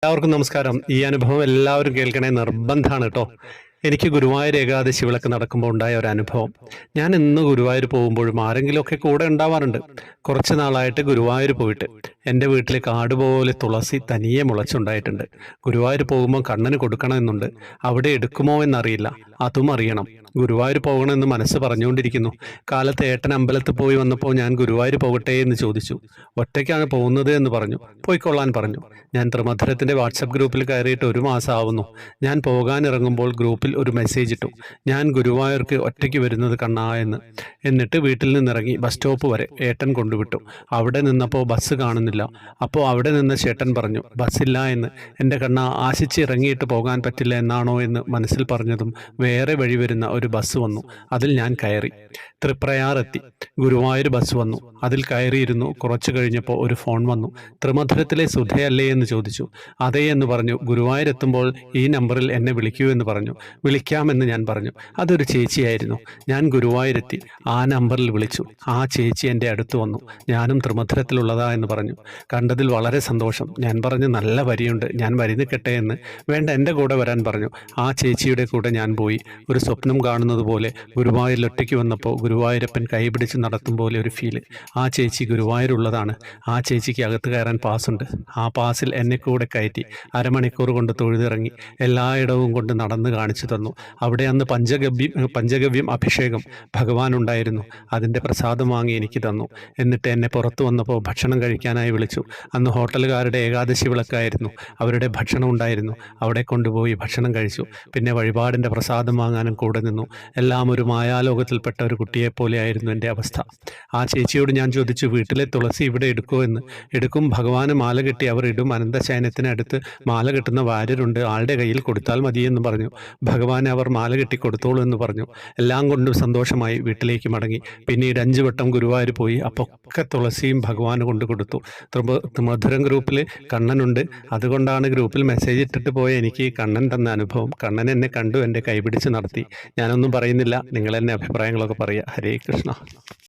എല്ലാവർക്കും നമസ്കാരം. ഈ അനുഭവം എല്ലാവരും കേൾക്കണേ നിർബന്ധമാണ് കേട്ടോ. എനിക്ക് ഗുരുവായൂർ ഏകാദശി വിളക്ക് നടക്കുമ്പോൾ ഉണ്ടായ ഒരു അനുഭവം. ഞാൻ ഇന്ന് ഗുരുവായൂർ പോകുമ്പോഴും ആരെങ്കിലുമൊക്കെ കൂടെ ഉണ്ടാവാറുണ്ട്. കുറച്ച് നാളായിട്ട് ഗുരുവായൂർ പോയിട്ട് എൻ്റെ വീട്ടിൽ കാട് പോലെ തുളസി തനിയെ മുളച്ചുണ്ടായിട്ടുണ്ട്. ഗുരുവായൂർ പോകുമ്പോൾ കണ്ണന് കൊടുക്കണമെന്നുണ്ട്. അവിടെ എടുക്കുമോ എന്നറിയില്ല, അതും അറിയണം. ഗുരുവായൂർ പോകണമെന്ന് മനസ്സ് പറഞ്ഞുകൊണ്ടിരിക്കുന്നു. കാലത്ത് ഏട്ടൻ അമ്പലത്തിൽ പോയി വന്നപ്പോൾ ഞാൻ ഗുരുവായൂർ പോകട്ടെ എന്ന് ചോദിച്ചു. ഒറ്റയ്ക്കാണ് പോകുന്നത് എന്ന് പറഞ്ഞു. പോയിക്കൊള്ളാൻ പറഞ്ഞു. ഞാൻ ത്രിമധുരത്തിൻ്റെ വാട്സപ്പ് ഗ്രൂപ്പിൽ കയറിയിട്ട് 1 മാസം ആവുന്നു. ഞാൻ പോകാനിറങ്ങുമ്പോൾ ഗ്രൂപ്പിൽ ഒരു മെസ്സേജ് ഇട്ടു, ഞാൻ ഗുരുവായൂർക്ക് ഒറ്റയ്ക്ക് വരുന്നത് കണ്ണാ എന്ന്. എന്നിട്ട് വീട്ടിൽ നിന്നിറങ്ങി ബസ് സ്റ്റോപ്പ് വരെ ഏട്ടൻ കൊണ്ടുവിട്ടു. അവിടെ നിന്നപ്പോൾ ബസ് കാണുന്നില്ല. അപ്പോൾ അവിടെ നിന്ന് ചേട്ടൻ പറഞ്ഞു, ബസ്സില്ല എന്ന്. എൻ്റെ കണ്ണ, ആശിച്ച് ഇറങ്ങിയിട്ട് പോകാൻ പറ്റില്ല എന്നാണോ എന്ന് മനസ്സിൽ പറഞ്ഞതും വേറെ വഴി വരുന്ന ഒരു ബസ് വന്നു. അതിൽ ഞാൻ കയറി. തൃപ്രയാർ എത്തി. ഗുരുവായൂർ ബസ് വന്നു. അതിൽ കയറിയിരുന്നു. കുറച്ചു കഴിഞ്ഞപ്പോൾ ഒരു ഫോൺ വന്നു. ത്രിമധുരത്തിലെ സുധയല്ലേ എന്ന് ചോദിച്ചു. അതേ എന്ന് പറഞ്ഞു. ഗുരുവായൂർ എത്തുമ്പോൾ ഈ നമ്പറിൽ എന്നെ വിളിക്കൂ എന്ന് പറഞ്ഞു. വിളിക്കാമെന്ന് ഞാൻ പറഞ്ഞു. അതൊരു ചേച്ചിയായിരുന്നു. ഞാൻ ഗുരുവായൂരെത്തി. ആ നമ്പറിൽ വിളിച്ചു. ആ ചേച്ചി എൻ്റെ അടുത്ത് വന്നു. ഞാനും ത്രിമധുരത്തിലുള്ളതാ എന്ന് പറഞ്ഞു. കണ്ടതിൽ വളരെ സന്തോഷം. ഞാൻ പറഞ്ഞു, നല്ല വരിയുണ്ട്, ഞാൻ വരി നിൽക്കട്ടെ എന്ന്. വേണ്ട, എൻ്റെ കൂടെ വരാൻ പറഞ്ഞു. ആ ചേച്ചിയുടെ കൂടെ ഞാൻ പോയി. ഒരു സ്വപ്നം കാണുന്നത് പോലെ ഗുരുവായൂരിൽ ഒറ്റയ്ക്ക് വന്നപ്പോൾ ഗുരുവായൂരപ്പൻ കൈപിടിച്ച് നടത്തും പോലെ ഒരു ഫീല്. ആ ചേച്ചി ഗുരുവായൂരുള്ളതാണ്. ആ ചേച്ചിക്ക് അകത്ത് കയറാൻ പാസ്സുണ്ട്. ആ പാസിൽ എന്നെ കൂടെ കയറ്റി അരമണിക്കൂർ കൊണ്ട് തൊഴുതിറങ്ങി എല്ലായിടവും കൊണ്ട് നടന്ന് കാണിച്ചു തന്നു. അവിടെ അന്ന് പഞ്ചഗവ്യം അഭിഷേകം ഭഗവാൻ ഉണ്ടായിരുന്നു. അതിൻ്റെ പ്രസാദം വാങ്ങി എനിക്ക് തന്നു. എന്നിട്ട് എന്നെ പുറത്തു വന്നപ്പോൾ ഭക്ഷണം കഴിക്കാനായി വിളിച്ചു. അന്ന് ഹോട്ടലുകാരുടെ ഏകാദശി വിളക്കായിരുന്നു. അവരുടെ ഭക്ഷണം ഉണ്ടായിരുന്നു. അവിടെ കൊണ്ടുപോയി ഭക്ഷണം കഴിച്ചു. പിന്നെ വഴിപാടിൻ്റെ പ്രസാദം വാങ്ങാനും കൂടെ നിന്നു. എല്ലാം ഒരു മായാലോകത്തിൽപ്പെട്ട ഒരു കുട്ടിയെപ്പോലെയായിരുന്നു എൻ്റെ അവസ്ഥ. ആ ചേച്ചിയോട് ഞാൻ ചോദിച്ചു, വീട്ടിലെ തുളസി ഇവിടെ എടുക്കുമോ എന്ന്. എടുക്കും, ഭഗവാന് മാല കെട്ടി അവർ ഇടും. അനന്തശയനത്തിനടുത്ത് മാല കെട്ടുന്ന വാര്യരുണ്ട്, ആളുടെ കയ്യിൽ കൊടുത്താൽ മതിയെന്ന് പറഞ്ഞു. ഭഗവാനെ അവർ മാല കെട്ടി കൊടുത്തോളൂ എന്ന് പറഞ്ഞു. എല്ലാം കൊണ്ടും സന്തോഷമായി വീട്ടിലേക്ക് മടങ്ങി. പിന്നീട് 5 വട്ടം ഗുരുവായൂർ പോയി. അപ്പോൾ ഒക്കെ തുളസിയും ഭഗവാന് കൊണ്ട് കൊടുത്തു. മധുരം ഗ്രൂപ്പിൽ കണ്ണനുണ്ട്. അതുകൊണ്ടാണ് ഗ്രൂപ്പിൽ മെസ്സേജ് ഇട്ടിട്ട് പോയ എനിക്ക് കണ്ണൻ തന്ന അനുഭവം. കണ്ണൻ എന്നെ കണ്ടു, എൻ്റെ കൈപിടിച്ച് നടത്തി. ഞാനൊന്നും പറയുന്നില്ല, നിങ്ങൾ എന്നെ അഭിപ്രായങ്ങളൊക്കെ പറയുക. ഹരേ കൃഷ്ണ.